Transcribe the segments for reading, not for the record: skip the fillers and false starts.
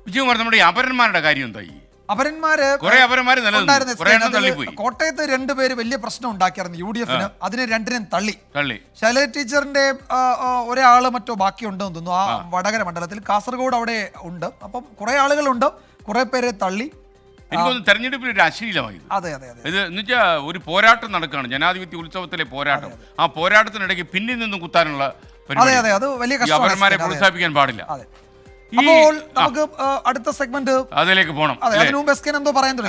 വിജയകുമാർ, നമ്മുടെ ഈ അപരന്മാരുടെ കാര്യം എന്തായി? കോട്ടയത്ത് രണ്ടുപേര് വലിയ പ്രശ്നം ഉണ്ടാക്കിയായിരുന്നു UDF-ന്. അതിനെ രണ്ടിനും തള്ളി. ശൈലജ ടീച്ചറിന്റെ ഒരാള് മറ്റോ ബാക്കിയുണ്ടെന്ന് തോന്നുന്നു ആ വടകര മണ്ഡലത്തിൽ. കാസർഗോഡ് അവിടെ ഉണ്ട്. അപ്പം കുറെ ആളുകളുണ്ട്, കുറെ പേരെ തള്ളി. എനിക്കൊന്ന് തെരഞ്ഞെടുപ്പിൽ ഒരു അശ്ലീലമായി. അതെ അതെ അതെ. ഇത് എന്നുവെച്ചാൽ ഒരു പോരാട്ടം നടക്കുകയാണ്, ജനാധിപത്യ ഉത്സവത്തിലെ പോരാട്ടം. ആ പോരാട്ടത്തിനിടയ്ക്ക് പിന്നിൽ നിന്നും കുത്താനുള്ള അപരന്മാരെ പ്രോത്സാഹിപ്പിക്കാൻ പാടില്ല. അപ്പോൾ നമുക്ക് അടുത്ത സെഗ്മെന്റ് അതിലേക്ക് പോകണം.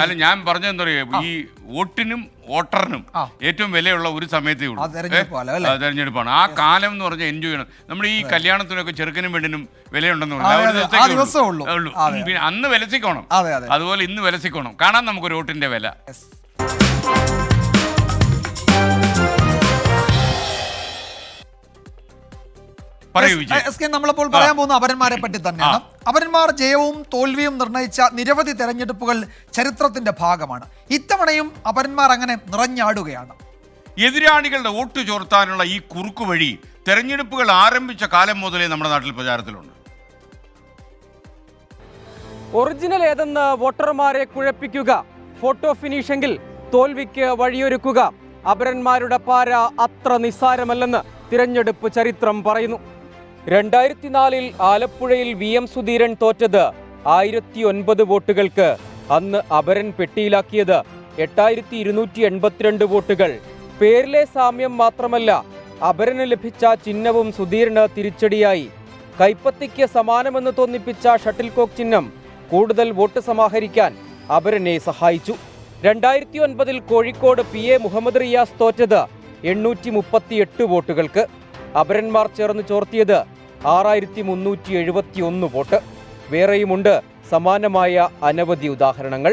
അല്ല, ഞാൻ പറഞ്ഞെന്താ പറയുക, ഈ വോട്ടിനും വോട്ടറിനും ഏറ്റവും വിലയുള്ള ഒരു സമയത്തേ ഉള്ളൂ തെരഞ്ഞെടുപ്പാണ്. ആ കാലം എന്ന് പറഞ്ഞാൽ എൻജോയ് ചെയ്യണം. നമ്മൾ ഈ കല്യാണത്തിനൊക്കെ ചെറുക്കനും പെണ്ണിനും വിലയുണ്ടെന്ന് പറഞ്ഞു, പിന്നെ അന്ന് വിലസിക്കോണം. അതുപോലെ ഇന്ന് വിലസിക്കോണം. കാണാൻ നമുക്കൊരു വോട്ടിന്റെ വില. നമ്മളിപ്പോൾ പറയാൻ പോകുന്ന അപരന്മാരെ പറ്റി തന്നെയാണ്. അപരന്മാർ ജയവും തോൽവിയും നിർണയിച്ച നിരവധി തെരഞ്ഞെടുപ്പുകൾ ചരിത്രത്തിന്റെ ഭാഗമാണ്. ഇത്തവണയും അപരന്മാർ അങ്ങനെ നിറഞ്ഞാടുകയാണ്. എതിരാളികളുടെ വോട്ട് ചോർത്താനുള്ള ഈ കുറുക്കു വഴി തെരഞ്ഞെടുപ്പുകൾ ആരംഭിച്ച കാലം മുതലേ നമ്മുടെ നാട്ടിൽ പ്രചാരത്തിലുണ്ട്. ഒറിജിനൽ ഏതെന്ന് വോട്ടർമാരെ കുഴപ്പിക്കുക, ഫോട്ടോ ഫിനിഷെങ്കിൽ തോൽവിക്ക് വഴിയൊരുക്കുക. അപരന്മാരുടെ പാര അത്ര നിസ്സാരമല്ലെന്ന് തിരഞ്ഞെടുപ്പ് ചരിത്രം പറയുന്നു. 2004 ആലപ്പുഴയിൽ VM സുധീരൻ തോറ്റത് 1009 വോട്ടുകൾക്ക്. അന്ന് അപരൻ പെട്ടിയിലാക്കിയത് 8282 വോട്ടുകൾ. പേരിലെ സാമ്യം മാത്രമല്ല, അപരന് ലഭിച്ച ചിഹ്നവും സുധീരന് തിരിച്ചടിയായി. കൈപ്പത്തിക്ക് സമാനമെന്ന് തോന്നിപ്പിച്ച ഷട്ടിൽ കോക്ക് ചിഹ്നം കൂടുതൽ വോട്ട് സമാഹരിക്കാൻ അപരനെ സഹായിച്ചു. 2009 കോഴിക്കോട് PA മുഹമ്മദ് റിയാസ് തോറ്റത് 838 വോട്ടുകൾക്ക്. അപരന്മാർ ചേർന്ന് ചോർത്തിയത് 6371 വോട്ട്. വേറെയുമുണ്ട് സമാനമായ അനവധി ഉദാഹരണങ്ങൾ.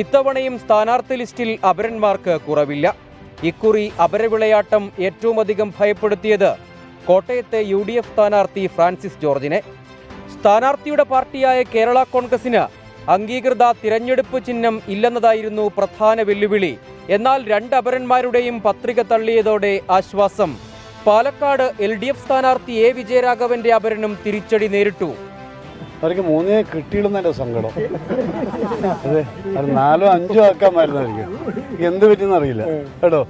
ഇത്തവണയും സ്ഥാനാർത്ഥി ലിസ്റ്റിൽ അപരന്മാർക്ക് കുറവില്ല. ഇക്കുറി അപരവിളയാട്ടം ഏറ്റവും അധികം ഭയപ്പെടുത്തിയത് കോട്ടയത്തെ UDF സ്ഥാനാർത്ഥി ഫ്രാൻസിസ് ജോർജിനെ. സ്ഥാനാർത്ഥിയുടെ പാർട്ടിയായ കേരള കോൺഗ്രസിന് അംഗീകൃത തിരഞ്ഞെടുപ്പ് ചിഹ്നം ഇല്ലെന്നതായിരുന്നു പ്രധാന വെല്ലുവിളി. എന്നാൽ രണ്ട് അപരന്മാരുടെയും പത്രിക തള്ളിയതോടെ ആശ്വാസം. പാലക്കാട് LDF സ്ഥാനാർത്ഥി A വിജയരാഘവന്റെ അപരനും തിരിച്ചടി നേരിട്ടു. അവർക്ക് 3 കിട്ടിയിടുന്നതിന്റെ സങ്കടം. അതെ, അത് 4 5 ആക്കാമായിരുന്നായിരിക്കും. എന്ത് പറ്റിയെന്ന് അറിയില്ല കേട്ടോ.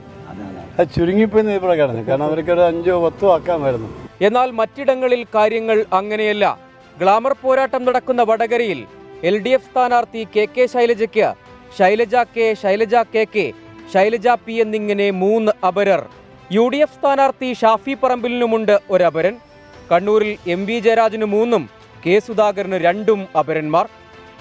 അത് ചുരുങ്ങിപ്പോയി ഇവിടെ കിടന്നു. കാരണം അവർക്ക് 5 10 ആക്കാമായിരുന്നു. എന്നാൽ മറ്റിടങ്ങളിൽ കാര്യങ്ങൾ അങ്ങനെയല്ല. ഗ്ലാമർ പോരാട്ടം നടക്കുന്ന വടകരയിൽ LDF സ്ഥാനാർത്ഥി KK ശൈലജയ്ക്ക് Shailaja K, Shailaja KK, Shailaja P എന്നിങ്ങനെ 3 അപരർ. UDF സ്ഥാനാർത്ഥി ഷാഫി പറമ്പിലിനുമുണ്ട് ഒരപരൻ. കണ്ണൂരിൽ MV ജയരാജന് 3, K സുധാകരന് 2 അപരന്മാർ.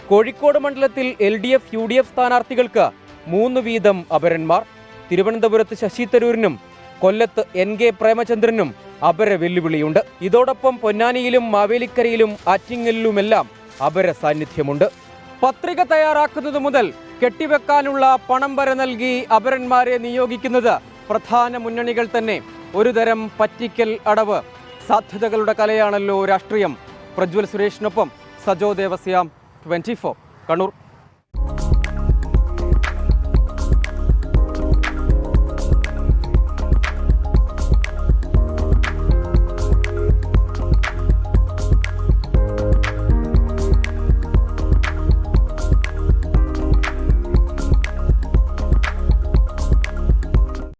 കോഴിക്കോട് മണ്ഡലത്തിൽ LDF UDF സ്ഥാനാർത്ഥികൾക്ക് 3 വീതം അപരന്മാർ. തിരുവനന്തപുരത്ത് ശശി തരൂരിനും കൊല്ലത്ത് NK പ്രേമചന്ദ്രനും അപര വെല്ലുവിളിയുണ്ട്. ഇതോടൊപ്പം പൊന്നാനിയിലും മാവേലിക്കരയിലും ആറ്റിങ്ങലിലുമെല്ലാം അപര സാന്നിധ്യമുണ്ട്. പത്രിക തയ്യാറാക്കുന്നത് മുതൽ കെട്ടിവെക്കാനുള്ള പണം വരെ നൽകി അപരന്മാരെ നിയോഗിക്കുന്നത് പ്രധാന മുന്നണികൾ തന്നെ. ഒരുതരം പറ്റിക്കൽ അടവ്. സാധ്യതകളുടെ കലയാണല്ലോ രാഷ്ട്രീയം. പ്രജ്വൽ സുരേഷിനൊപ്പം സജോ ദേവസ്യാം, 24 കണ്ണൂർ.